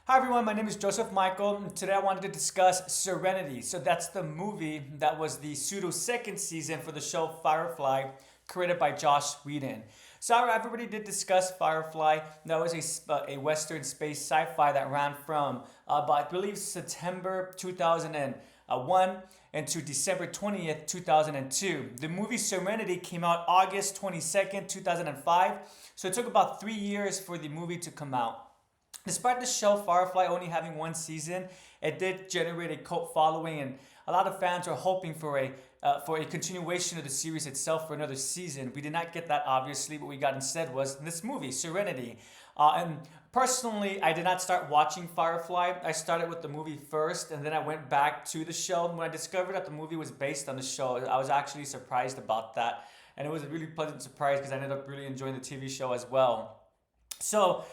Hi everyone, my name is Joseph Michael, and today I wanted to discuss Serenity. So that's the movie that was the pseudo second season for the show Firefly, created by Joss Whedon. So everybody did discuss Firefly. That was a Western space sci-fi that ran from about I believe September 2001 into December 20th, 2002. The movie Serenity came out August 22nd, 2005. So it took about 3 years for the movie to come out. Despite the show Firefly only having one season, it did generate a cult following, and a lot of fans are hoping for a continuation of the series itself for another season. We did not get that, obviously. What we got instead was this movie, Serenity. And personally, I did not start watching Firefly. I started with the movie first, and then I went back to the show. When I discovered that the movie was based on the show, I was actually surprised about that, and it was a really pleasant surprise because I ended up really enjoying the TV show as well. So,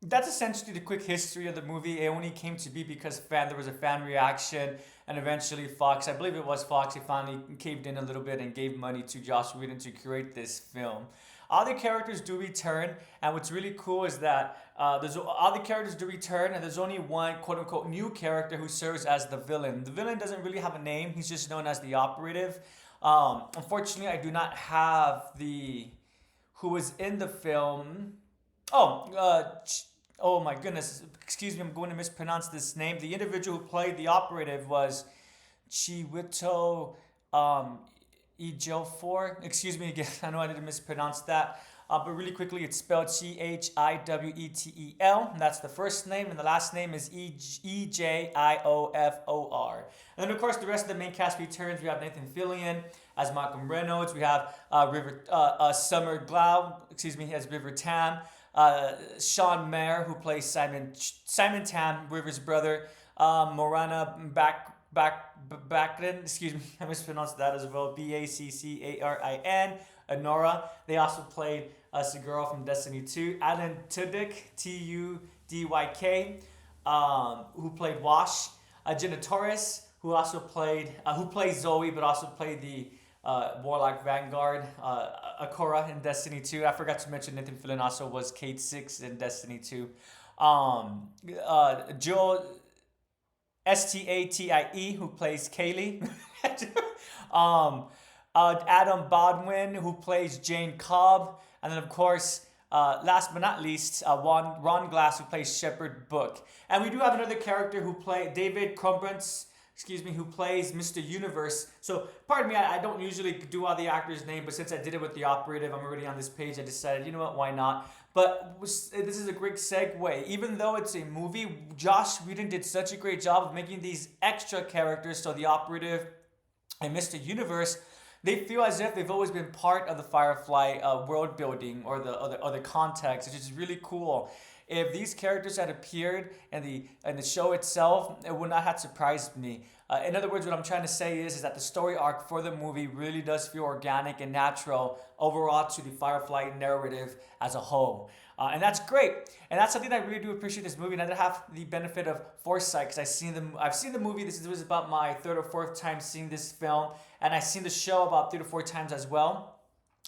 that's essentially the quick history of the movie. It only came to be because there was a fan reaction, and eventually Fox, I believe it was Fox, he finally caved in a little bit and gave money to Joss Whedon to create this film. Other characters do return, and what's really cool is that there's other characters do return, and there's only one quote unquote new character who serves as the villain. The villain doesn't really have a name; he's just known as the operative. Unfortunately, I do not have the who was in the film. Oh, oh my goodness! Excuse me, I'm going to mispronounce this name. The individual who played the operative was Chiwetel um, Ejiofor. Excuse me again. I know I didn't mispronounce that. But really quickly, it's spelled Chiwetel. That's the first name, and the last name is Ejiofor. And then, of course, the rest of the main cast returns. We have Nathan Fillion as Malcolm Reynolds. We have Summer Glau, as River Tam. Sean Mayer, who plays Simon Tam, River's brother. Morana Baccarin, excuse me, I mispronounced that as well. Baccarin. Nora. They also played Segura from Destiny 2. Alan Tudyk, Tudyk, who played Wash. Jenna Torres, who plays Zoe, but also played the Warlock Vanguard, Akora in Destiny 2. I forgot to mention Nathan Fillion also was Kate 6 in Destiny 2. Joel Statie, who plays Kaylee. um, Adam Bodwin, who plays Jane Cobb. And then, of course, last but not least, Ron Glass, who plays Shepard Book. And we do have another character who plays David Crumbrance, who plays Mr. Universe. So, pardon me, I don't usually do all the actors' name, but since I did it with the operative, I'm already on this page, I decided, you know what, why not? But this is a great segue. Even though it's a movie, Joss Whedon did such a great job of making these extra characters, so the operative and Mr. Universe, they feel as if they've always been part of the Firefly world building or the context, which is really cool. If these characters had appeared in the show itself, it would not have surprised me. In other words, what I'm trying to say is that the story arc for the movie really does feel organic and natural overall to the Firefly narrative as a whole. And that's great. And that's something that I really do appreciate this movie. And I did have the benefit of foresight because I've seen the movie. This was about my third or fourth time seeing this film. And I've seen the show about 3 to 4 times as well,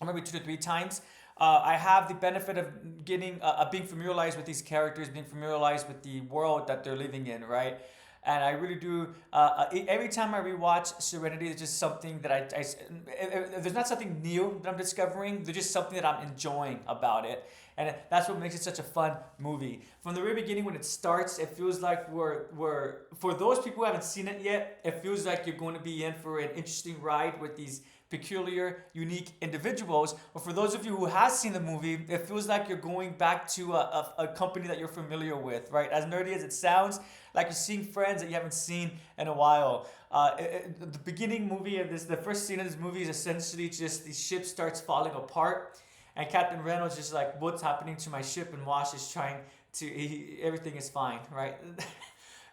or maybe 2 to 3 times. I have the benefit of being familiarized with these characters, being familiarized with the world that they're living in, right? And I really do. Every time I rewatch Serenity, there's just something that there's not something new that I'm discovering. There's just something that I'm enjoying about it, and that's what makes it such a fun movie. From the very beginning, when it starts, it feels like we're for those people who haven't seen it yet. It feels like you're going to be in for an interesting ride with these peculiar, unique individuals. But for those of you who has seen the movie, it feels like you're going back to a company that you're familiar with, right? As nerdy as it sounds, like you're seeing friends that you haven't seen in a while. The beginning movie of the first scene of this movie is essentially just the ship starts falling apart, and Captain Reynolds is just like, "What's happening to my ship?" And Wash is trying to, everything is fine, right?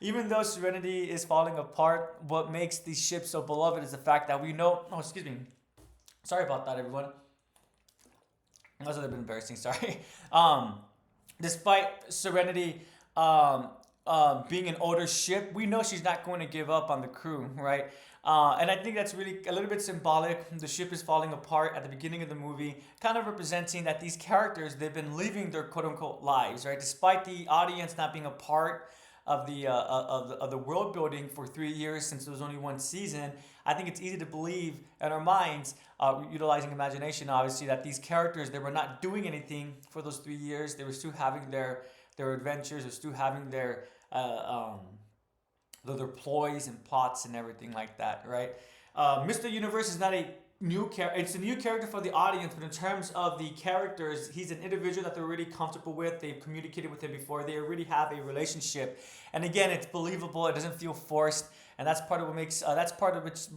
Even though Serenity is falling apart, what makes the ship so beloved is the fact that we know. Oh, excuse me. Sorry about that, everyone. That was a little bit embarrassing. Sorry. Despite Serenity being an older ship, we know she's not going to give up on the crew, right? And I think that's really a little bit symbolic. The ship is falling apart at the beginning of the movie, kind of representing that these characters, they've been living their quote unquote lives, right? Despite the audience not being a part of the world building for 3 years, since there was only one season, I think it's easy to believe in our minds, utilizing imagination, obviously, that these characters, they were not doing anything for those 3 years. They were still having their adventures, they're still having their ploys and plots and everything like that, right? Mr. Universe is not a new character. It's a new character for the audience, but in terms of the characters, he's an individual that they're really comfortable with. They've communicated with him before. They already have a relationship, and again, it's believable. It doesn't feel forced, and that's part of what makes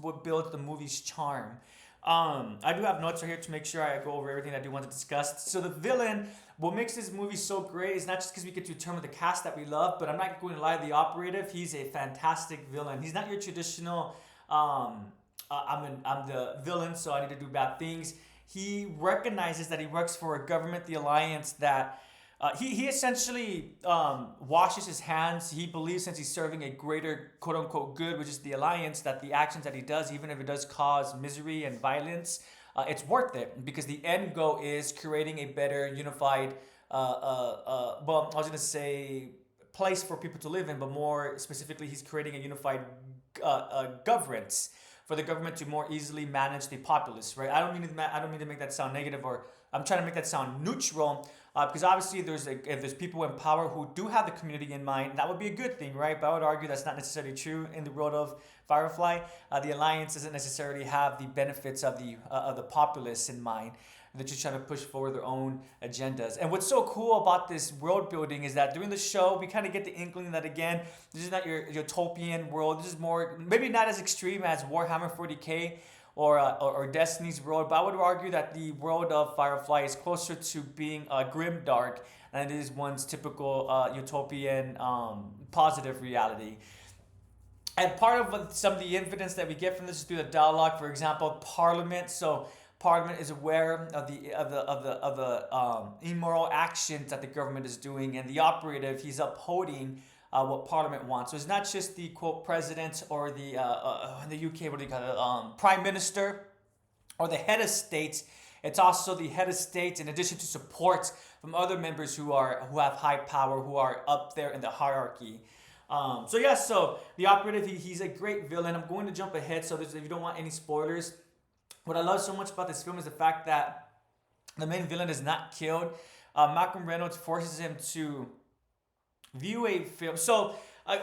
what builds the movie's charm. I do have notes right here to make sure I go over everything I do want to discuss. So the villain, what makes this movie so great is not just because we get to determine the cast that we love, but I'm not going to lie, the operative, he's a fantastic villain. He's not your traditional, I'm the villain, so I need to do bad things. He recognizes that he works for a government, the alliance, that he essentially washes his hands. He believes, since he's serving a greater quote unquote good, which is the alliance, that the actions that he does, even if it does cause misery and violence, it's worth it, because the end goal is creating a better unified, well, I was going to say place for people to live in, but more specifically, he's creating a unified governance for the government to more easily manage the populace, right? I don't mean to make that sound negative, or I'm trying to make that sound neutral, because obviously if there's people in power who do have the community in mind, that would be a good thing, right? But I would argue that's not necessarily true in the world of Firefly. The Alliance doesn't necessarily have the benefits of the populace in mind. They're just trying to push forward their own agendas. And what's so cool about this world building is that during the show, we kind of get the inkling that, again, this is not your utopian world. This is more, maybe not as extreme as Warhammer 40K or Destiny's world, but I would argue that the world of Firefly is closer to being grim dark than it is one's typical utopian positive reality. And part of some of the evidence that we get from this is through the dialogue. For example, Parliament. So Parliament is aware of the immoral actions that the government is doing, and the operative, he's upholding what Parliament wants. So it's not just the quote president or the in the UK, what do you call it, prime minister or the head of state. It's also the head of state, in addition to support from other members who have high power, who are up there in the hierarchy. So the operative, he's a great villain. I'm going to jump ahead, so if you don't want any spoilers. What I love so much about this film is the fact that the main villain is not killed. Malcolm Reynolds forces him to view a film. So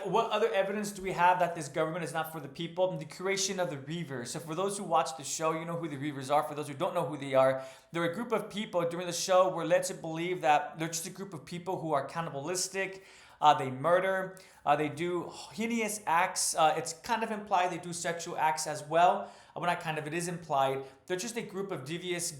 what other evidence do we have that this government is not for the people? The creation of the Reavers. So for those who watch the show, you know who the Reavers are. For those who don't know who they are, they're a group of people. During the show, we're led to believe that they're just a group of people who are cannibalistic. They murder. They do heinous acts. It's kind of implied they do sexual acts as well. Well, not kind of, it is implied. They're just a group of devious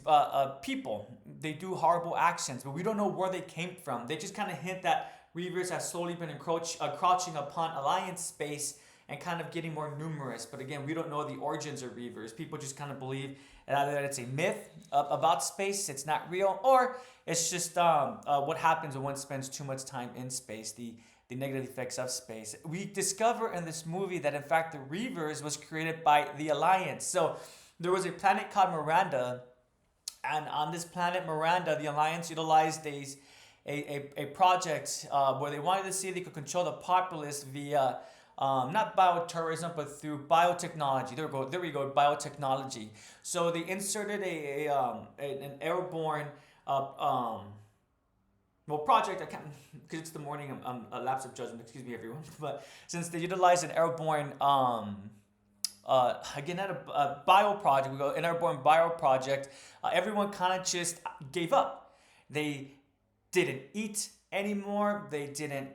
people. They do horrible actions, but we don't know where they came from. They just kind of hint that Reavers have slowly been encroaching upon Alliance space and kind of getting more numerous. But again, we don't know the origins of Reavers. People just kind of believe either that it's a myth about space, it's not real, or it's just what happens when one spends too much time in space, the negative effects of space. We discover in this movie that, in fact, the Reavers was created by the Alliance. So there was a planet called Miranda, and on this planet Miranda, the Alliance utilized a project where they wanted to see if they could control the populace via not biotourism, but through biotechnology. There we go, biotechnology. So they inserted an airborne project. I can't, because it's the morning. I'm a lapse of judgment. Excuse me, everyone. But since they utilized an airborne, again, not a bio project. We go an airborne bio project. Everyone kind of just gave up. They didn't eat anymore. They didn't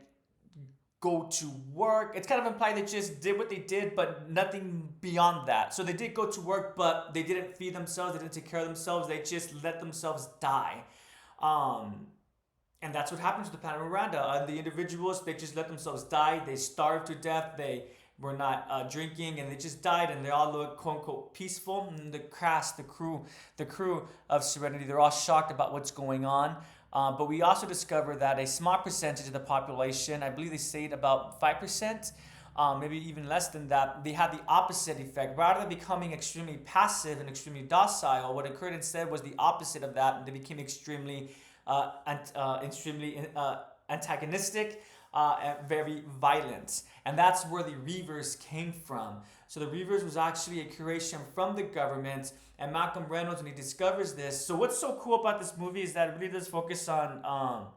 go to work. It's kind of implied they just did what they did, but nothing beyond that. So they did go to work, but they didn't feed themselves. They didn't take care of themselves. They just let themselves die. And that's what happened to the planet Miranda. The individuals, they just let themselves die. They starved to death. They were not drinking, and they just died, and they all look quote unquote peaceful. And the crew of Serenity, they're all shocked about what's going on. But we also discover that a small percentage of the population, I believe they say it about 5%, maybe even less than that, they had the opposite effect. Rather than becoming extremely passive and extremely docile, what occurred instead was the opposite of that, and they became extremely antagonistic and very violent. And that's where the Reavers came from. So the Reavers was actually a creation from the government, and Malcolm Reynolds, when he discovers this. So what's so cool about this movie is that it really does focus on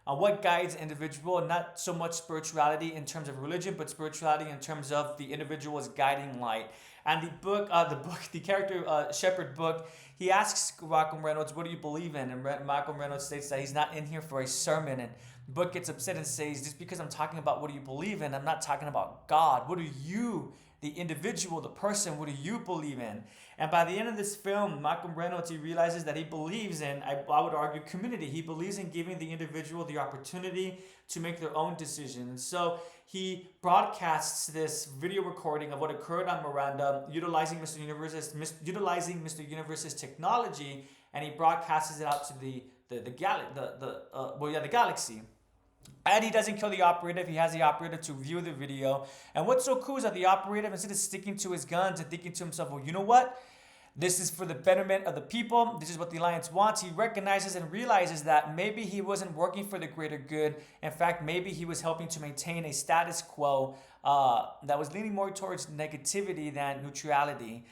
what guides an individual, not so much spirituality in terms of religion, but spirituality in terms of the individual's guiding light. And the character Shepherd Book, he asks Malcolm Reynolds, "What do you believe in?" And Malcolm Reynolds states that he's not in here for a sermon. And Book gets upset and says, "Just because I'm talking about what do you believe in, I'm not talking about God. What do you, the individual, the person, what do you believe in?" And by the end of this film, Malcolm Reynolds, he realizes that he believes in, I would argue, community. He believes in giving the individual the opportunity to make their own decisions. So he broadcasts this video recording of what occurred on Miranda, utilizing Mr. Universe's technology, and he broadcasts it out to the galaxy. And he doesn't kill the operative. He has the operative to view the video. And what's so cool is that the operative, instead of sticking to his guns and thinking to himself, well, you know what? This is for the betterment of the people. This is what the Alliance wants. He recognizes and realizes that maybe he wasn't working for the greater good. In fact, maybe he was helping to maintain a status quo that was leaning more towards negativity than neutrality.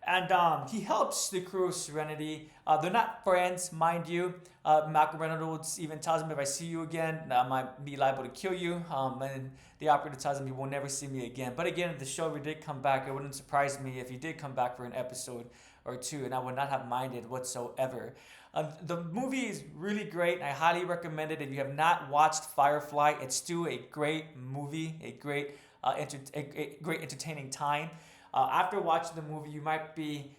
And he helps the crew of Serenity. They're not friends, mind you. Malcolm Reynolds even tells him, "If I see you again, I might be liable to kill you." And the operator tells him he will never see me again. But again, if the show ever did come back, it wouldn't surprise me if he did come back for an episode or two, and I would not have minded whatsoever. The movie is really great, and I highly recommend it. If you have not watched Firefly, it's still a great movie, a great entertaining time. After watching the movie, you might be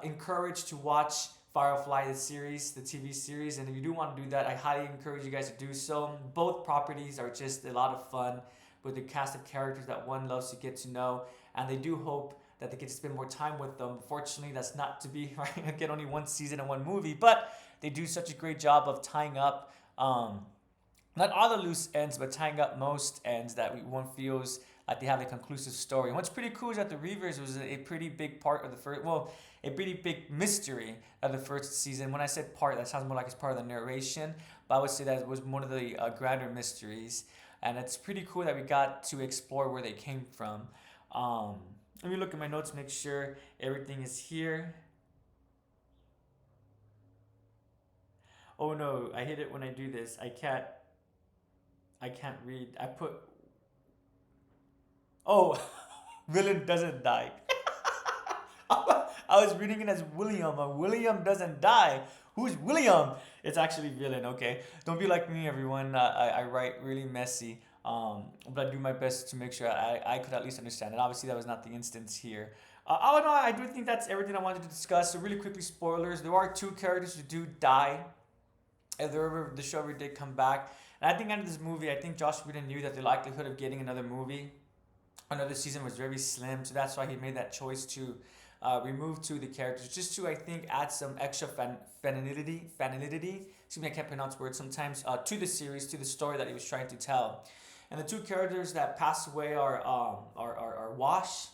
encouraged to watch Firefly, the series, the TV series. And if you do want to do that, I highly encourage you guys to do so. Both properties are just a lot of fun with the cast of characters that one loves to get to know. And they do hope that they get to spend more time with them. Fortunately, that's not to be, right? I get only one season and one movie. But they do such a great job of tying up, not all the loose ends, but tying up most ends that one feels like they have a conclusive story. And what's pretty cool is that the Reavers was a pretty big part of the first, well, a pretty big mystery of the first season. When I said part, that sounds more like it's part of the narration, but I would say that it was one of the grander mysteries. And it's pretty cool that we got to explore where they came from. Let me look at my notes, make sure everything is here. Oh no, I hate it when I do this. I can't read. I put, oh, villain doesn't die. I was reading it as William. William doesn't die. Who's William? It's actually villain. Okay, don't be like me, everyone. I write really messy. But I do my best to make sure I could at least understand it. Obviously, that was not the instance here. Oh no, I do think that's everything I wanted to discuss. So really quickly, spoilers. There are two characters who do die. If the show ever did come back. And I think out of this movie, I think Joss Whedon knew that the likelihood of getting another season was very slim. So that's why he made that choice to remove two of the characters, just to, I think, add some extra femininity. Excuse me, I can't pronounce words sometimes. To the series, to the story that he was trying to tell. And the two characters that pass away are Wash.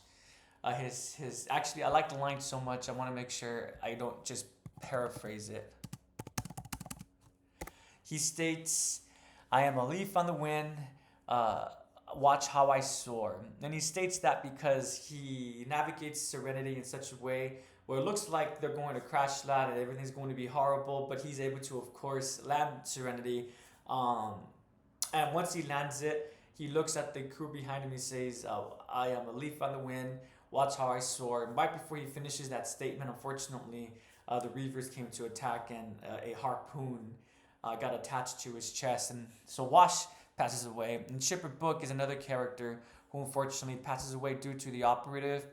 Actually, I like the line so much. I want to make sure I don't just paraphrase it. He states, "I am a leaf on the wind. Watch how I soar." And he states that because he navigates Serenity in such a way where it looks like they're going to crash land and everything's going to be horrible, but he's able to, of course, land Serenity. And once he lands it, he looks at the crew behind him. He says, "I am a leaf on the wind. Watch how I soar." And right before he finishes that statement, unfortunately, the Reavers came to attack, and a harpoon got attached to his chest. And so Wash passes away. And Shepherd Book is another character who unfortunately passes away due to the operative.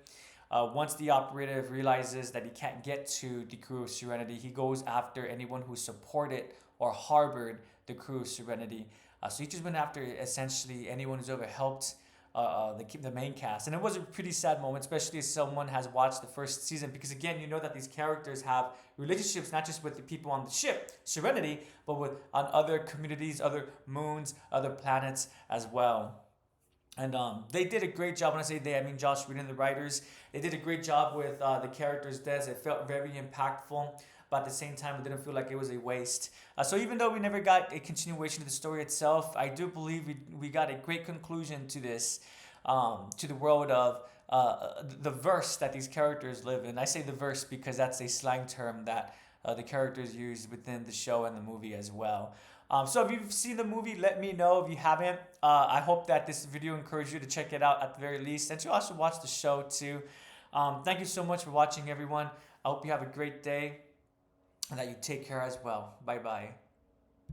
Once the operative realizes that he can't get to the crew of Serenity, he goes after anyone who supported or harbored the crew of Serenity. So he just went after essentially anyone who's ever helped the main cast, and it was a pretty sad moment, especially as someone has watched the first season, because again, you know that these characters have relationships not just with the people on the ship Serenity, but with on other communities, other moons, other planets as well. And they did a great job. When I say they, I mean Josh Whedon, the writers. They did a great job with the characters' deaths. It felt very impactful, but at the same time, it didn't feel like it was a waste. So even though we never got a continuation of the story itself, I do believe we got a great conclusion to this, to the world of the verse that these characters live in. I say the verse because that's a slang term that the characters use within the show and the movie as well. So if you've seen the movie, let me know. If you haven't, I hope that this video encouraged you to check it out at the very least, and to also watch the show too. Thank you so much for watching, everyone. I hope you have a great day and that you take care as well. Bye bye.